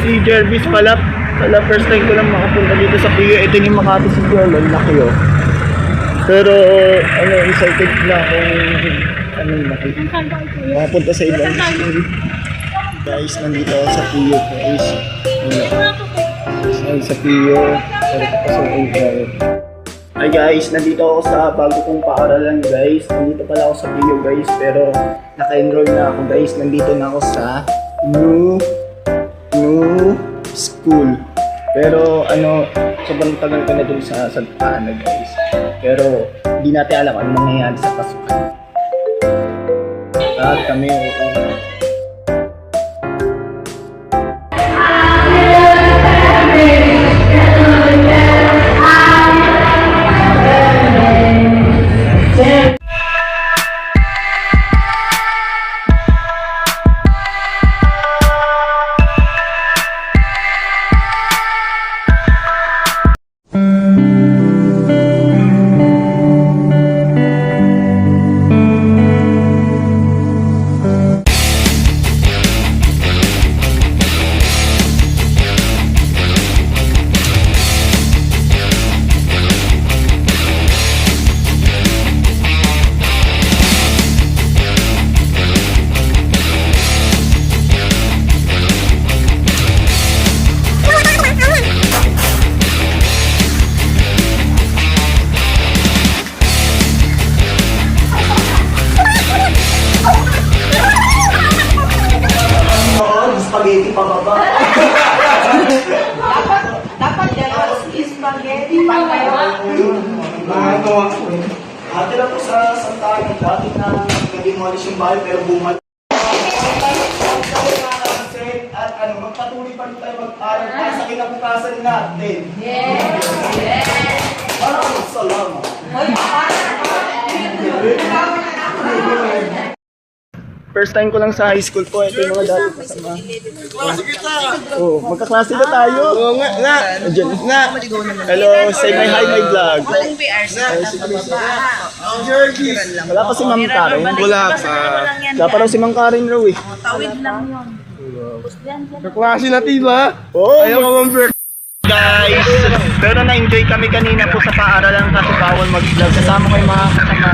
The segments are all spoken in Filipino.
si Jervis pala. First time ko lang makapunta dito sa Pio. Ito yung Makati City Hall. Ang laki oh. Pero ano, excited na akong makapunta sa ibang school. Guys, nandito ako sa Pio guys. Sa Pio. Hi guys, nandito ako sa bago kong paaralan guys. Nandito pala ako sa Pio guys. Pero naka-enroll na ako guys. Nandito na ako sa new school. Pero ano, sobrang tagal ko na dun sa Santa Ana guys. Pero hindi natin alam ano mangyayari sa pasukan. At kami spaghetti pababa. Dapat yan spaghetti pababa. Ate lang po sa Santa Ana, dati na nag-demolish yung bahay pero bumalik. At ano, magpatuloy pa rin tayo mag-aral para sa kinabukasan natin. Yes! Yes! Maraming salamat. First time ko lang sa high school po. Ito yung mga dati kasama. Oh, magkaklase na tayo. Oo nga. Diyan nga. Hello, say my hi, my vlog. Walang PR sa Wala pa si Ma'am Karen. Wala pa. Wala pa raw si Ma'am Karen raw eh. tawid lang yun. Kaklase na tiba. Oh, Ayaw ka mag-break. guys. Pero na-enjoy kami kanina po sa paaralan kasi bawal mag-vlog. Kasama ko yung mga kasama.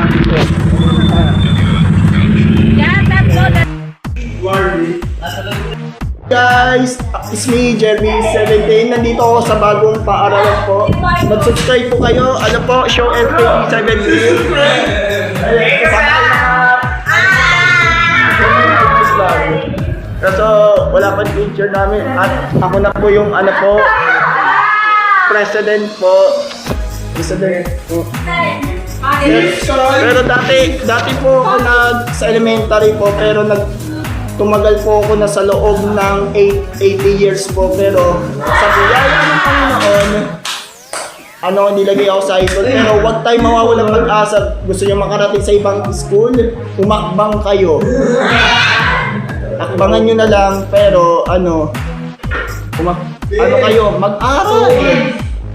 Guys, it's me, Jeremy 17. Nandito ako sa bagong paaralan po. Mag-subscribe po kayo. Ano po, Show LKE 17. Kaso wala pa teacher namin. At ako na po yung ano po, president po. President po. Pero dati po ako sa elementary po, pero tumagal po ako na sa loob ng 80 years po, pero sa biyaya ng Panginoon, nilagay ako sa high school. Pero huwag tayo mawawalang pag-asa. Gusto nyo makarating sa ibang school, umakbang kayo. Akbangan nyo na lang, pero kayo, mag-aral.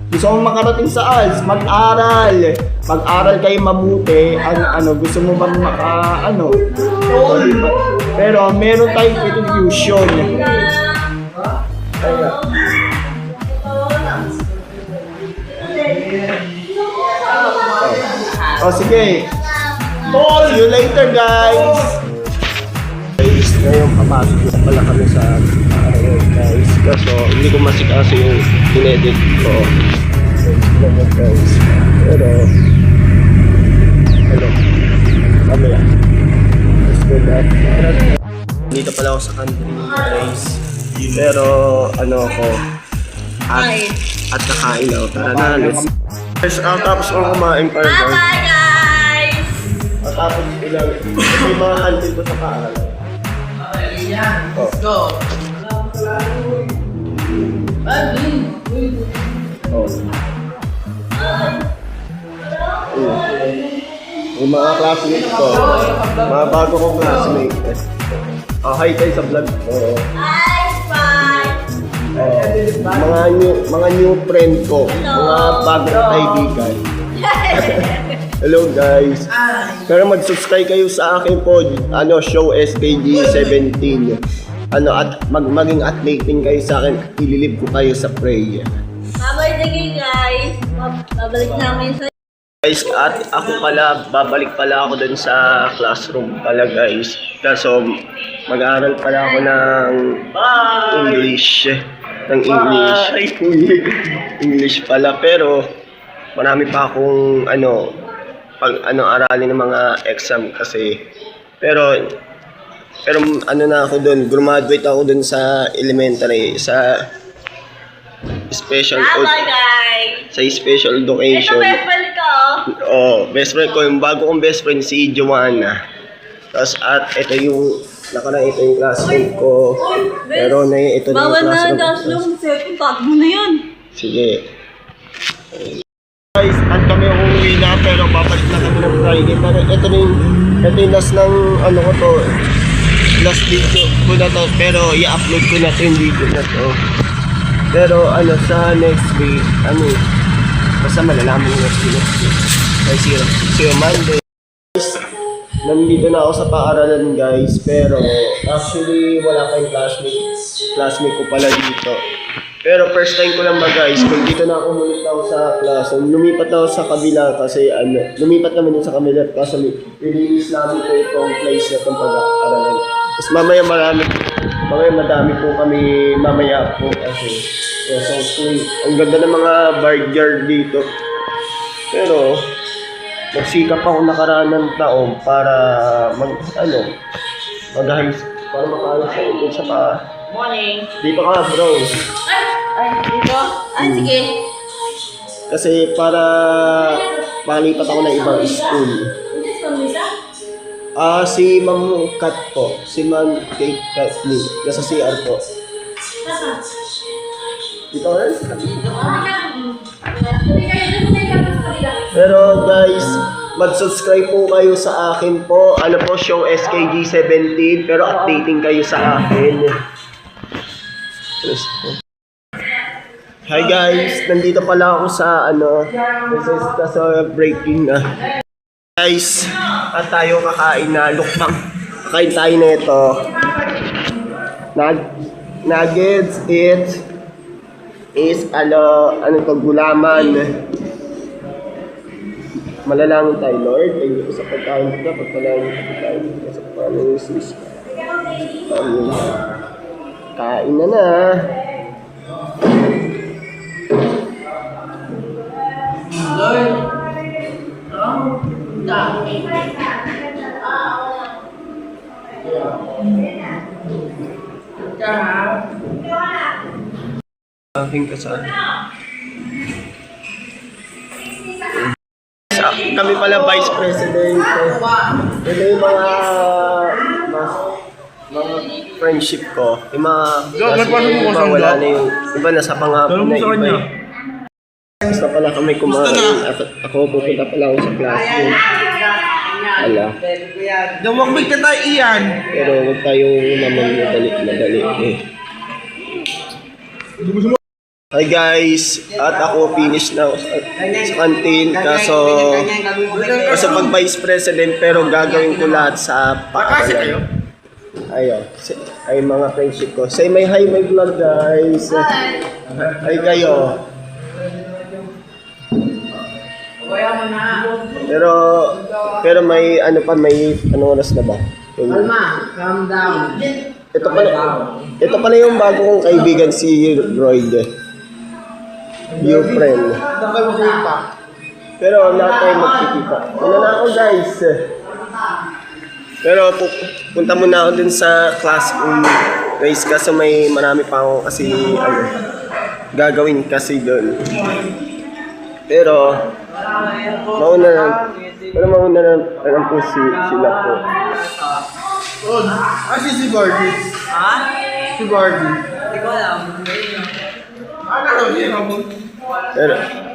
Gusto mo makarating sa ALS, mag-aral. Mag-aral kayo mabuti. Gusto mo bang pero meron tayong contribution. Sige. See you later, guys. Guys, ngayon papasok na pala kami sa guys. Kaso hindi ko masikaso yung in-edit ko. Guys. Pero kamila. Let's go back. Dito pala ako sa country guys. Pero ako at nakain ako. Tara na, let's guys, tapos ako kumain pa rin. Bye guys! Tapos ilang may mga kantin ko sa paaralan. Let's go! Yung mga classmates ko, mga bago kong classmates. Hi kayo sa vlog ko. Mga new friend ko, mga bagong kaibigan. Hello guys. Pero mag-subscribe kayo sa akin po, Show SKG 17. ano at maging athleting kayo sa akin, ililib ko kayo sa prayer. Babalik again, guys. Babalik namin sa... Guys, at ako pala, babalik pala ako dun sa classroom pala guys. Kaso mag-aaral pala ako ng English. English pala, pero marami pa akong aralin ng mga exam kasi. Pero ano na ako dun, graduate ako dun sa elementary, sa special guys! sa special Ito, education. best friend ko. Oh, best friend ko, yung bago kong best friend si Joanna. Tapos at ito yung classmate ko. Pero ito na yung Bawal na, classroom. Daslong. Second tag mo na yan. Sige. Guys, at kami uuwi na pero babalik na kami ng Friday. Pero ito yung last ng ko to. Last video ko na to, pero i-upload ko na to yung video na to. Pero sa next week, basta malalaman nyo next week. See you Monday. Guys, nandito na ako sa paaralan guys, pero actually wala kayong classmate ko pala dito. Pero first time ko lang ba guys, kung dito na ako mulit ako sa class, lumipat na ako sa kabila kasi lumipat naman din sa kabila kasi release namin po itong place na itong pag-aaralan. Tapos mamaya madami po kami mamaya po kasi so ang ganda ng mga backyard dito. Pero nagsikap ako nakaraan ng taon para mag-ayos para makaayos sa ito sa pa. Morning. Dito ka bro. Ay, dito? Ay, sige. Kasi para palipat ako ng ibang school. Si Ma'am Kat po. Si Ma'am Kate Kathleen. Nasa CR po. Dito ka rin? Pero guys, mag-subscribe po kayo sa akin po. Ano po, show SKG17. Pero updating kayo sa akin. Hi guys, nandito pala ako sa this is sa breaking na. Guys, at tayo kakain na lukbang. Kakain tayo na ito. Nuggets, it is gulaman. Malalangin tayo, Lord. Thank you sa pagkain ko. Pagpalangin ko tayo sa pagkain ng Jesus. Kain na. Lord. Aking kasal. Kami pala Vice President. Ito yung mga friendship ko. Yung mga iba wala na yung iba nasa pangapon na iba. Basta pala kami kumain. Ako pupunta pala ako sa classroom. Dumagbig ka tayo iyan. Pero huwag tayong naman madali eh. Hi guys, at ako finish na ako sa canteen kaso pag Vice President pero gagawin ko lahat sa paaralan. Ay mga friendship ko. Say may hi my vlog guys. Hi kayo. Pero may oras na ba? Alma, calm down. Ito pala yung bago kong kaibigan si Royd. Your friend. Pero lahat tayo magkikita. Ano na ako guys? Pero punta muna ako dun sa classroom guys kasi marami pa ako kasi gagawin kasi dun. Pero mauna na po sila po. Si Gordy. Ha? Si Gordy. Hindi ko alam.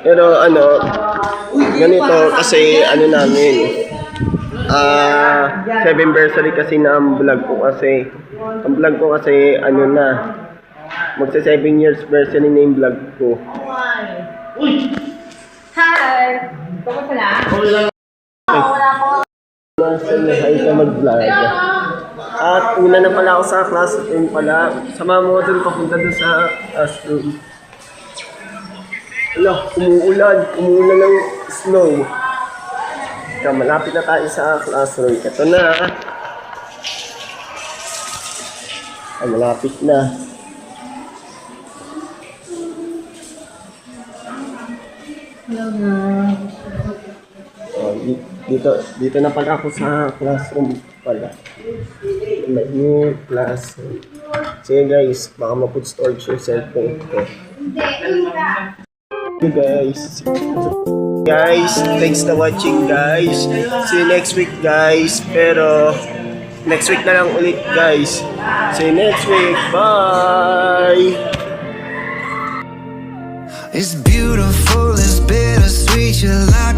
Pero ganito kasi namin 7th anniversary kasi na ang vlog ko kasi magsa 7 years anniversary na yung vlog ko. Hi! Kamusta na? Wala po. Hi ka mag-vlog. At una na pala ako sa classroom pala. Sama mo dun papunta dun sa classroom. Ala, umuulan. Umuulan ng snow. Ika, malapit na tayo sa classroom. Ito na. Ay, malapit na. Oh, dito na pala ako sa classroom pala. May new classroom. Sige guys, baka ma-put storage yung cellphone ko. Okay guys. Guys, thanks for watching guys. See you next week guys. Pero next week na lang ulit guys. See you next week. Bye! It's beautiful, it's bittersweet. You're like